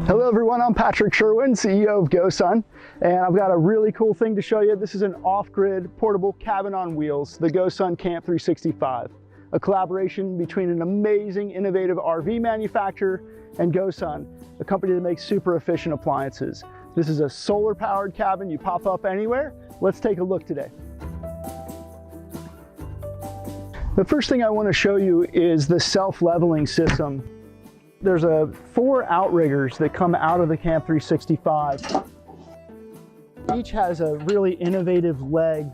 Hello everyone, I'm Patrick Sherwin, CEO of GoSun, and I've got a really cool thing to show you. This is an off-grid portable cabin on wheels, the GoSun Camp 365, a collaboration between an amazing innovative RV manufacturer and GoSun, a company that makes super efficient appliances. This is a solar powered cabin you pop up anywhere. Let's take a look today. The first thing I want to show you is the self-leveling system. There's 4 outriggers that come out of the Camp 365. Each has a really innovative leg.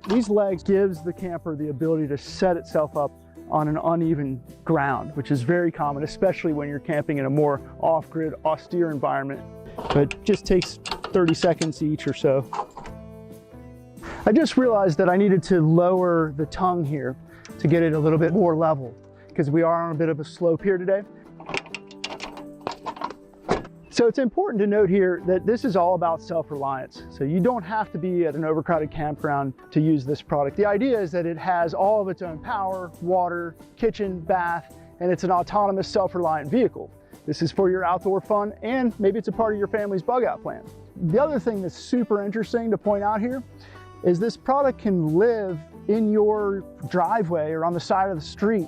These legs gives the camper the ability to set itself up on an uneven ground, which is very common, especially when you're camping in a more off-grid, austere environment. But it just takes 30 seconds each or so. I just realized that I needed to lower the tongue here to get it a little bit more level, because we are on a bit of a slope here today. So it's important to note here that this is all about self-reliance. So you don't have to be at an overcrowded campground to use this product. The idea is that it has all of its own power, water, kitchen, bath, and it's an autonomous self-reliant vehicle. This is for your outdoor fun, and maybe it's a part of your family's bug out plan. The other thing that's super interesting to point out here is this product can live in your driveway or on the side of the street,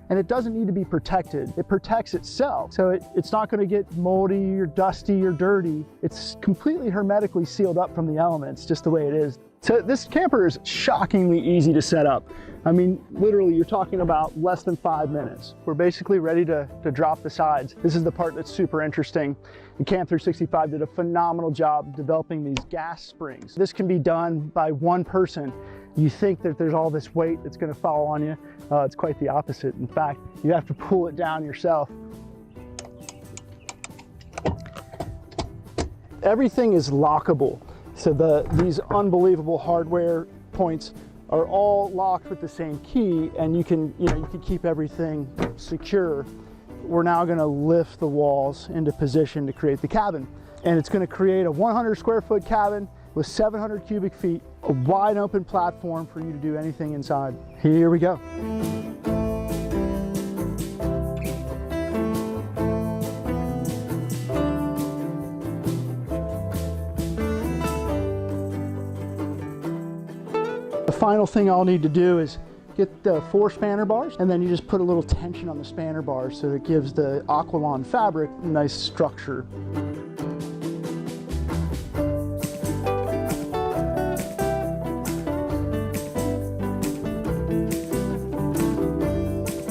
and it doesn't need to be protected. It protects itself. So it's not gonna get moldy or dusty or dirty. It's completely hermetically sealed up from the elements, just the way it is. So this camper is shockingly easy to set up. I mean, literally you're talking about less than 5 minutes. We're basically ready to drop the sides. This is the part that's super interesting. And Camp 365 did a phenomenal job developing these gas springs. This can be done by one person. You think that there's all this weight that's gonna fall on you. It's quite the opposite. In fact, you have to pull it down yourself. Everything is lockable. So these unbelievable hardware points are all locked with the same key, and you can keep everything secure. We're now gonna lift the walls into position to create the cabin. And it's gonna create a 100 square foot cabin with 700 cubic feet, a wide open platform for you to do anything inside. Here we go. The final thing I'll need to do is get the 4 spanner bars, and then you just put a little tension on the spanner bars so it gives the Aqualon fabric a nice structure.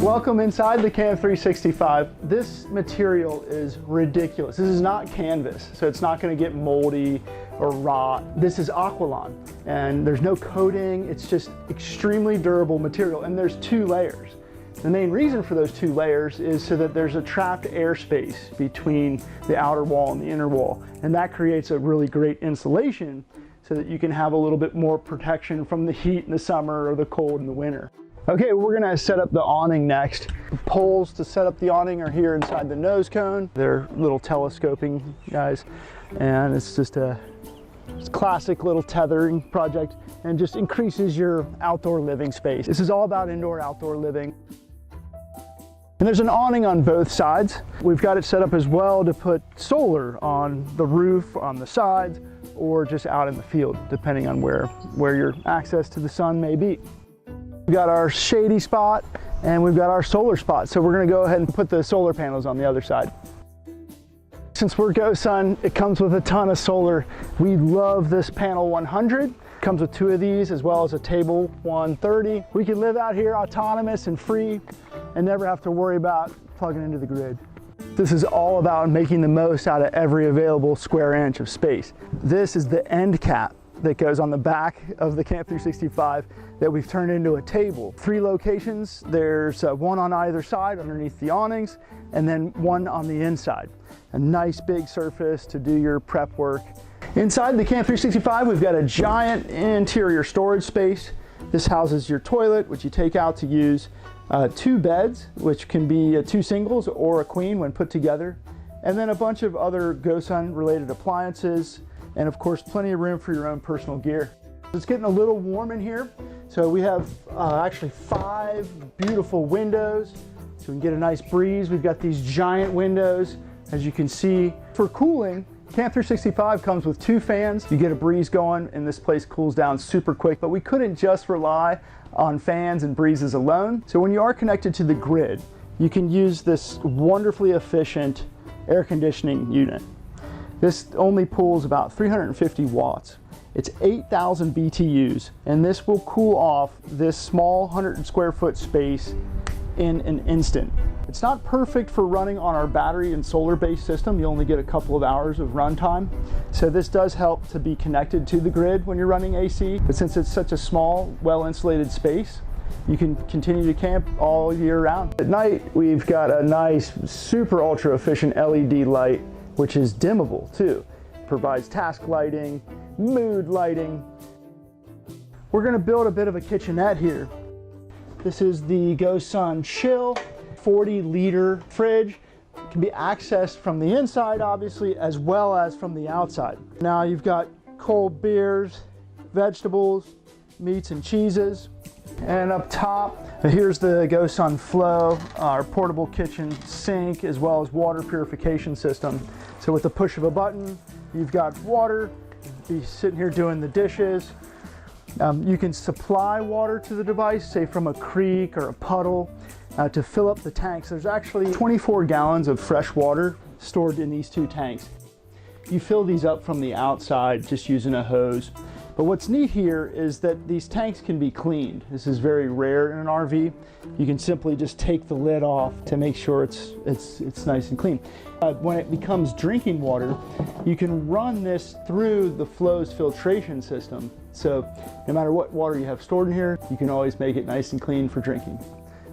Welcome inside the Camp 365. This material is ridiculous. This is not canvas, so it's not going to get moldy or rot. This is Aqualon, and there's no coating. It's just extremely durable material, and there's 2 layers. The main reason for those 2 layers is so that there's a trapped airspace between the outer wall and the inner wall, and that creates a really great insulation so that you can have a little bit more protection from the heat in the summer or the cold in the winter. Okay, we're gonna set up the awning next. The poles to set up the awning are here inside the nose cone. They're little telescoping guys, and it's just a classic little tethering project, and just increases your outdoor living space. This is all about indoor-outdoor living. And there's an awning on both sides. We've got it set up as well to put solar on the roof, on the sides, or just out in the field, depending on where your access to the sun may be. We've got our shady spot, and we've got our solar spot. So we're gonna go ahead and put the solar panels on the other side. Since we're GoSun, it comes with a ton of solar. We love this panel 100. Comes with 2 of these, as well as a table 130. We can live out here autonomous and free and never have to worry about plugging into the grid. This is all about making the most out of every available square inch of space. This is the end cap that goes on the back of the Camp 365 that we've turned into a table. 3 locations. There's 1 on either side underneath the awnings, and then 1 on the inside. A nice big surface to do your prep work. Inside the Camp 365, we've got a giant interior storage space. This houses your toilet, which you take out to use, 2 beds, which can be 2 singles or a queen when put together, and then a bunch of other GoSun related appliances, and of course plenty of room for your own personal gear. It's getting a little warm in here, so we have actually 5 beautiful windows so we can get a nice breeze. We've got these giant windows, as you can see. For cooling, Camp 365 comes with 2 fans. You get a breeze going and this place cools down super quick, but we couldn't just rely on fans and breezes alone. So when you are connected to the grid, you can use this wonderfully efficient air conditioning unit. This only pulls about 350 watts. It's 8,000 BTUs, and this will cool off this small 100 square foot space in an instant. It's not perfect for running on our battery and solar based system. You only get a couple of hours of runtime. So this does help to be connected to the grid when you're running AC, but since it's such a small, well insulated space, you can continue to camp all year round. At night, we've got a nice, super ultra efficient LED light, which is dimmable too. Provides task lighting, mood lighting. We're gonna build a bit of a kitchenette here. This is the GoSun's Chill 40-liter fridge. It can be accessed from the inside, obviously, as well as from the outside. Now you've got cold beers, vegetables, meats and cheeses. And up top, here's the GoSun's Flow, our portable kitchen sink, as well as water purification system. So with the push of a button, you've got water. You'll be sitting here doing the dishes. You can supply water to the device, say from a creek or a puddle, to fill up the tanks. There's actually 24 gallons of fresh water stored in these 2 tanks. You fill these up from the outside just using a hose. But what's neat here is that these tanks can be cleaned. This is very rare in an RV. You can simply just take the lid off to make sure it's nice and clean. When it becomes drinking water, you can run this through the Flow's filtration system. So no matter what water you have stored in here, you can always make it nice and clean for drinking.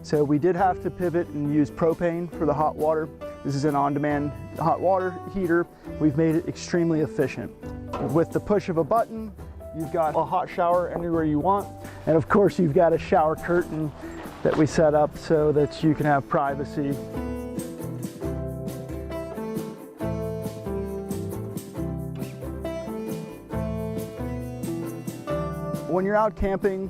So we did have to pivot and use propane for the hot water. This is an on-demand hot water heater. We've made it extremely efficient. With the push of a button, you've got a hot shower anywhere you want. And of course, you've got a shower curtain that we set up so that you can have privacy. When you're out camping,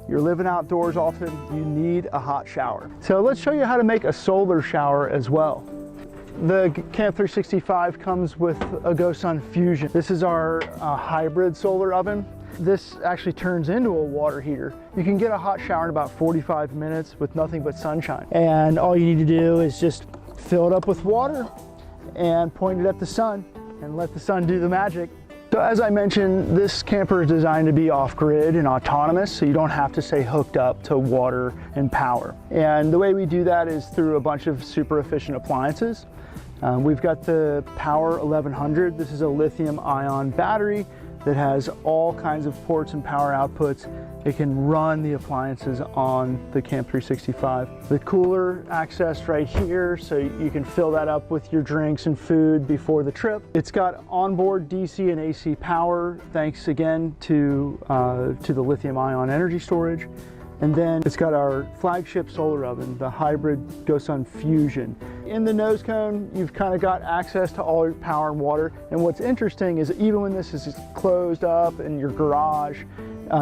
you're living outdoors often, you need a hot shower. So let's show you how to make a solar shower as well. The Camp 365 comes with a GoSun's Fusion. This is our hybrid solar oven. This actually turns into a water heater. You can get a hot shower in about 45 minutes with nothing but sunshine. And all you need to do is just fill it up with water and point it at the sun and let the sun do the magic. So as I mentioned, this camper is designed to be off-grid and autonomous, so you don't have to stay hooked up to water and power. And the way we do that is through a bunch of super efficient appliances. We've got the Power 1100. This is a lithium-ion battery that has all kinds of ports and power outputs. It can run the appliances on the Camp 365. The cooler accessed right here, so you can fill that up with your drinks and food before the trip. It's got onboard DC and AC power, thanks again to the lithium-ion energy storage. And then it's got our flagship solar oven, the hybrid GoSun's Fusion. In the nose cone, you've kind of got access to all your power and water. And what's interesting is even when this is closed up in your garage,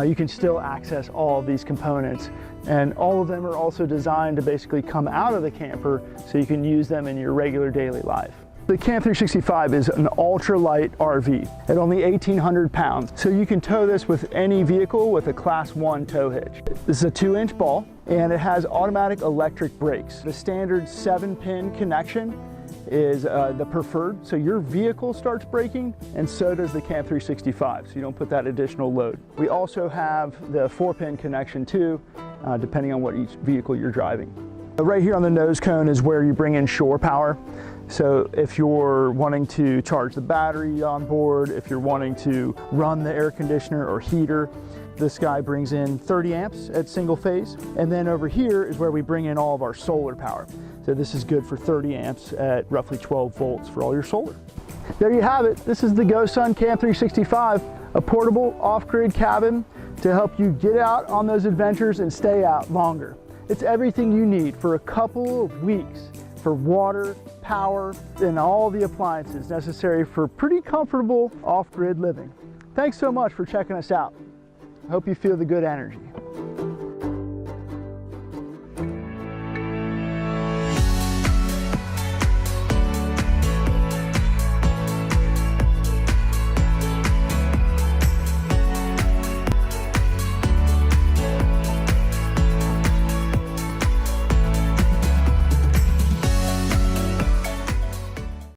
you can still access all of these components. And all of them are also designed to basically come out of the camper so you can use them in your regular daily life. The Camp 365 is an ultra-light RV at only 1,800 pounds, so you can tow this with any vehicle with a Class 1 tow hitch. This is a 2-inch ball, and it has automatic electric brakes. The standard 7-pin connection is the preferred, so your vehicle starts braking, and so does the Camp 365, so you don't put that additional load. We also have the 4-pin connection too, depending on what each vehicle you're driving. Right here on the nose cone is where you bring in shore power. So if you're wanting to charge the battery on board, if you're wanting to run the air conditioner or heater, this guy brings in 30 amps at single phase. And then over here is where we bring in all of our solar power. So this is good for 30 amps at roughly 12 volts for all your solar. There you have it. This is the GoSun's Camp 365, a portable off-grid cabin to help you get out on those adventures and stay out longer. It's everything you need for a couple of weeks for water, power, and all the appliances necessary for pretty comfortable off-grid living. Thanks so much for checking us out. I hope you feel the good energy.